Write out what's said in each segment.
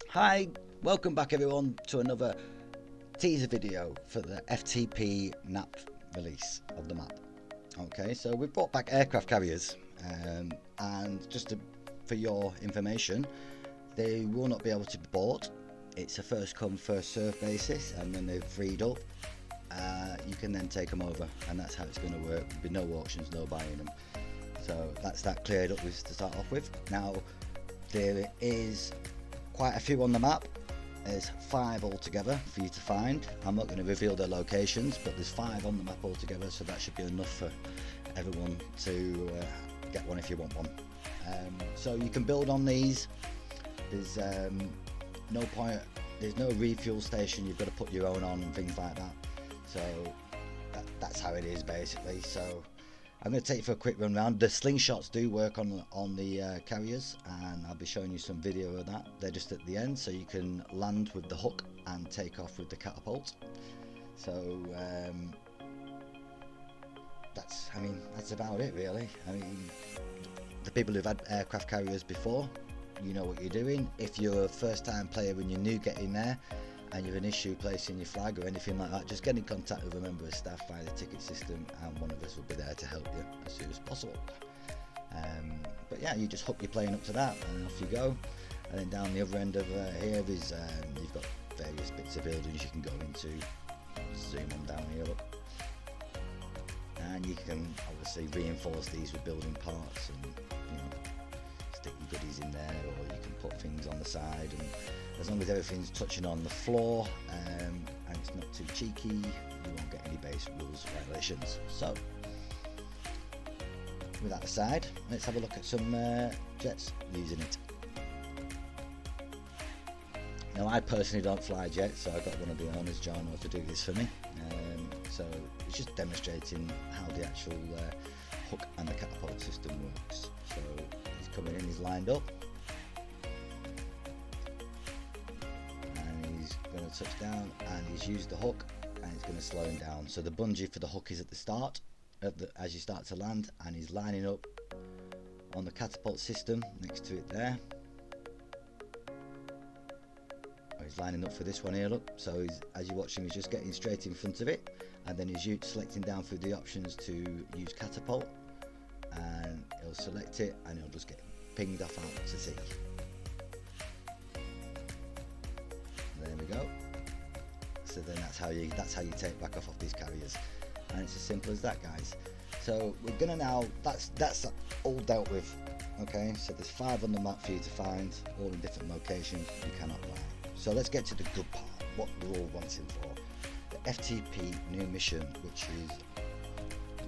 Hi, welcome back everyone to another teaser video for the FTP Napf release of the map. Okay, so we've brought back aircraft carriers, and for your information, they will not be able to be bought. It's a first come first serve basis, and when they're freed up, you can then take them over, and that's how it's going to work. There'll be no auctions, no buying them. So that's that cleared up with to start off with. Now there is quite a few on the map. There's 5 altogether for you to find. I'm not going to reveal their locations, but there's 5 on the map altogether, so that should be enough for everyone to get one if you want one. So you can build on these. There's no point, there's no refuel station, you've got to put your own on and things like that. So that's how it is basically. So I'm going to take you for a quick run round. The slingshots do work on the carriers, and I'll be showing you some video of that. They're just at the end, so you can land with the hook and take off with the catapult. So that's about it really. I mean, the people who've had aircraft carriers before, you know what you're doing. If you're a first time player and you're new getting there and you have an issue placing your flag or anything like that, just get in contact with a member of staff via the ticket system, and one of us will be there to help you as soon as possible. But yeah, you just hook your plane up to that and off you go. And then down the other end of here is you've got various bits of buildings you can go into. Zoom on down here, look. And you can obviously reinforce these with building parts, and stick your goodies in there, or you can put things on the side, and as long as everything's touching on the floor and it's not too cheeky, you won't get any base rules violations. So with that aside, let's have a look at some jets using it. Now I personally don't fly jets, so I got one of the owners, John, to do this for me. So it's just demonstrating how the actual hook and the catapult system works. So he's coming in, he's lined up, and he's going to touch down, and he's used the hook, and it's going to slow him down. So the bungee for the hook is at the start, as you start to land, and he's lining up on the catapult system next to it there. He's lining up for this one here, look. So as you watch him, he's just getting straight in front of it, and then he's selecting down through the options to use catapult, and he'll select it and he'll just get pinged off out to sea. There we go. So then that's how you take back off these carriers, and it's as simple as that, guys. So we're gonna now, that's all dealt with. Okay, so there's 5 on the map for you to find, all in different locations. You cannot lie. So let's get to the good part, what we're all wanting for. The FTP new mission, which is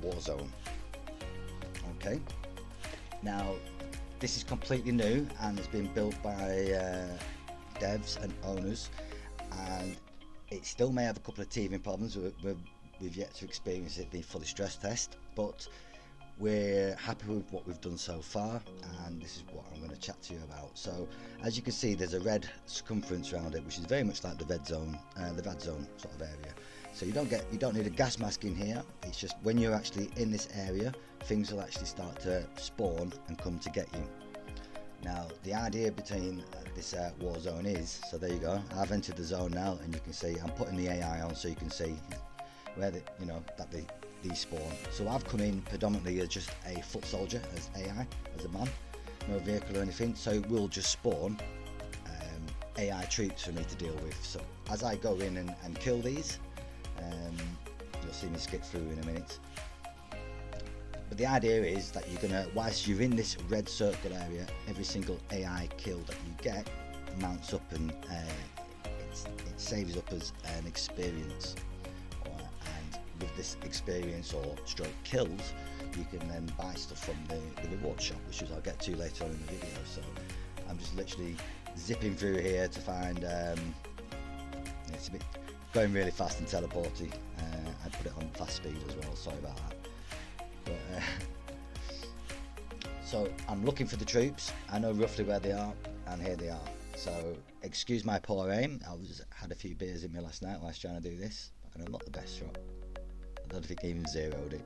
Warzone. Okay, now this is completely new and it's been built by devs and owners, and it still may have a couple of teething problems. We've yet to experience it being fully stress test, but we're happy with what we've done so far, and this is what I'm going to chat to you about. So as you can see, there's a red circumference around it, which is very much like the red zone, the red zone sort of area. So you don't need a gas mask in here. It's just when you're actually in this area, things will actually start to spawn and come to get you. Now the idea between this war zone is, so there you go, I've entered the zone now, and you can see I'm putting the AI on so you can see where these spawn. So I've come in predominantly as just a foot soldier, as AI, as a man, no vehicle or anything, so it will just spawn AI troops for me to deal with. So as I go in and kill these, you'll see me skip through in a minute. But the idea is that you're gonna, whilst you're in this red circle area, every single AI kill that you get mounts up, and it saves up as an experience. And with this experience or stroke kills, you can then buy stuff from the reward shop, which I'll get to later on in the video. So I'm just literally zipping through here to find, it's a bit going really fast and teleporting. I put it on fast speed as well, sorry about that. But, so I'm looking for the troops. I know roughly where they are, and here they are. So excuse my poor aim. Had a few beers in me last night whilst trying to do this, and I'm not the best shot. I don't think I even zeroed it.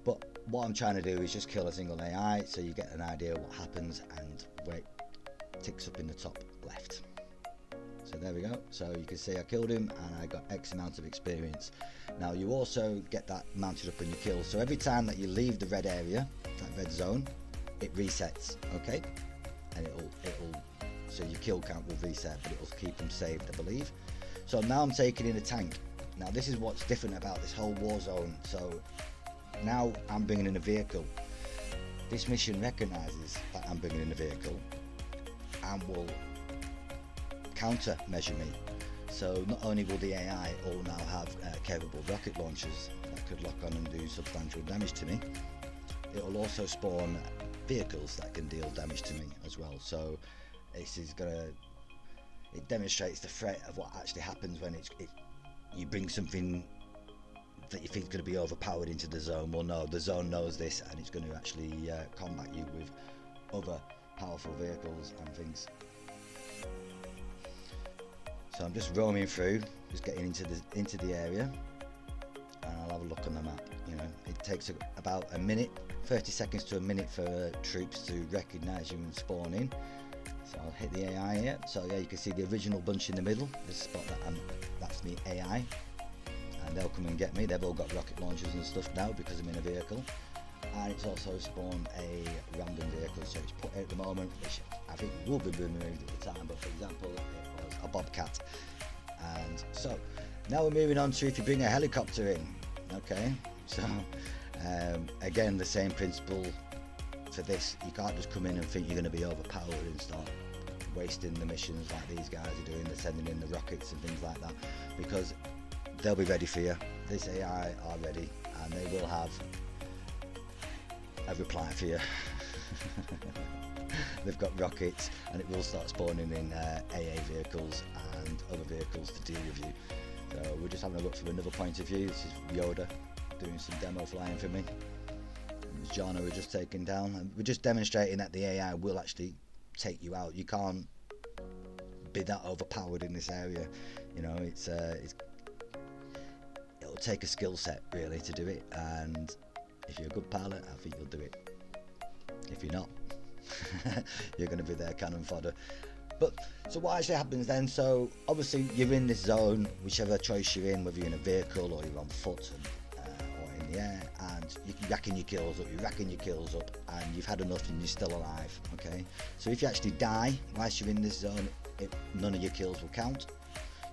But what I'm trying to do is just kill a single AI, so you get an idea of what happens and where it ticks up in the top left. So there we go. So you can see I killed him and I got X amount of experience. Now you also get that mounted up in your kills. So every time that you leave the red area, that red zone, it resets, okay? And it'll so your kill count will reset, but it'll keep them saved, I believe. So now I'm taking in a tank. Now this is what's different about this whole Warzone. So now I'm bringing in a vehicle. This mission recognizes that I'm bringing in a vehicle and will counter measure me. So not only will the AI all now have capable rocket launchers that could lock on and do substantial damage to me, it will also spawn vehicles that can deal damage to me as well. So this is it demonstrates the threat of what actually happens when you bring something that you think is going to be overpowered into the zone. Well, no, the zone knows this, and it's going to actually combat you with other powerful vehicles and things. So I'm just roaming through, just getting into the area, and I'll have a look on the map. You know, it takes about a minute, 30 seconds to a minute for troops to recognise you and spawn in. So I'll hit the AI here. So yeah, you can see the original bunch in the middle. The spot that's the AI. And they'll come and get me. They've all got rocket launchers and stuff now because I'm in a vehicle, and it's also spawned a random vehicle, so it's put at the moment, which I think will be removed at the time, but for example it was a Bobcat. And so now we're moving on to if you bring a helicopter in. Okay, so again the same principle for this. You can't just come in and think you're going to be overpowered and start wasting the missions like these guys are doing. They're sending in the rockets and things like that, because they'll be ready for you. This AI are ready, and they will have a reply for you. They've got rockets, and it will start spawning in AA vehicles and other vehicles to deal with you. So we're just having a look from another point of view. This is Yoda doing some demo flying for me. It's John who we're just taking down, and we're just demonstrating that the AI will actually take you out. You can't be that overpowered in this area. You know, it'll take a skill set really to do it, and if you're a good pilot, I think you'll do it. If you're not, you're going to be there cannon fodder. But so what actually happens then? So obviously you're in this zone, whichever choice you're in, whether you're in a vehicle or you're on foot or in the air, and you're racking your kills up, and you've had enough and you're still alive. Okay, so if you actually die whilst you're in this zone, none of your kills will count.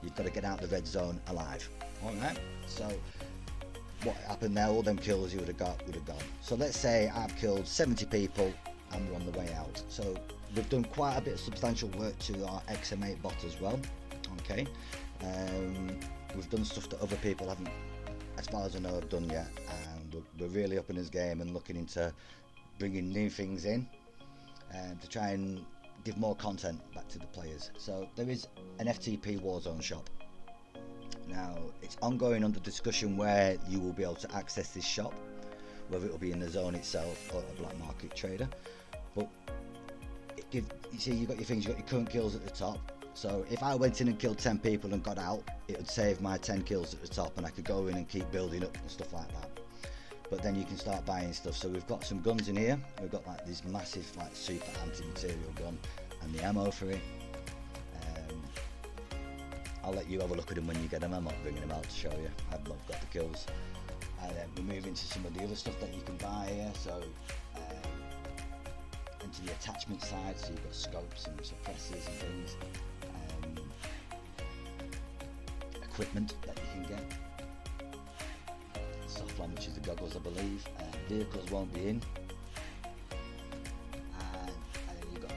You've got to get out the red zone alive. Alright, so what happened there, all them kills you would have gone. So let's say I've killed 70 people and we're on the way out. So we've done quite a bit of substantial work to our XM8 bot as well. Okay, we've done stuff that other people haven't, as far as I know, have done yet, and we're really upping his game and looking into bringing new things in to try and give more content back to the players. So there is an FTP Warzone shop. Now it's ongoing under discussion where you will be able to access this shop, whether it will be in the zone itself or a black market trader. But you see, you've got your things, you've got your current kills at the top. So if I went in and killed 10 people and got out, it would save my 10 kills at the top, and I could go in and keep building up and stuff like that. But then you can start buying stuff. So we've got some guns in here. We've got like this massive like super anti-material gun and the ammo for it. I'll let you have a look at them when you get them. I'm not bringing them out to show you. I've not got the kills. And then we move into some of the other stuff that you can buy here. So into the attachment side, so you've got scopes and suppressors and things. Equipment that you can get. Softline, which is the goggles, I believe. Vehicles won't be in. And then you've got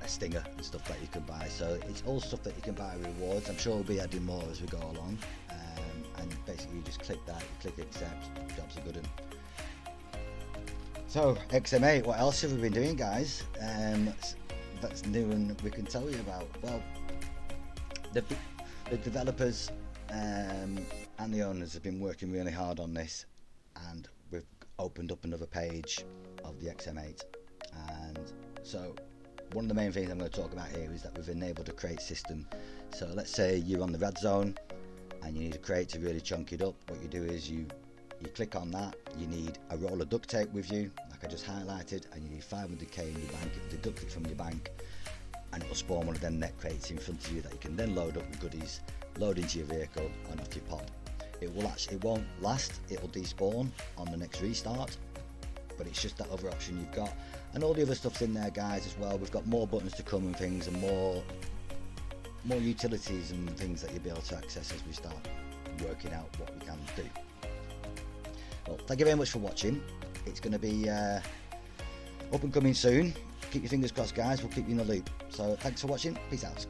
a stinger and stuff that you can buy. So it's all stuff that you can buy rewards. I'm sure we'll be adding more as we go along. And basically you just click that, you click accept, jobs are good. So XM8, what else have we been doing, guys? That's new and we can tell you about. Well, the developers and the owners have been working really hard on this, and we've opened up another page of the XM8. And so one of the main things I'm going to talk about here is that we've enabled a crate system. So let's say you're on the red zone and you need a crate to really chunk it up. What you do is you You click on that, you need a roll of duct tape with you, like I just highlighted, and you need 500k in your bank. It'll deduct it from your bank, and it'll spawn one of them net crates in front of you that you can then load up with goodies, load into your vehicle, and off you pop. It won't last, it'll despawn on the next restart, but it's just that other option you've got. And all the other stuff's in there, guys, as well. We've got more buttons to come and things, and more utilities and things that you'll be able to access as we start working out what we can do. Well, thank you very much for watching. It's going to be up and coming soon. Keep your fingers crossed, guys. We'll keep you in the loop. So thanks for watching. Peace out.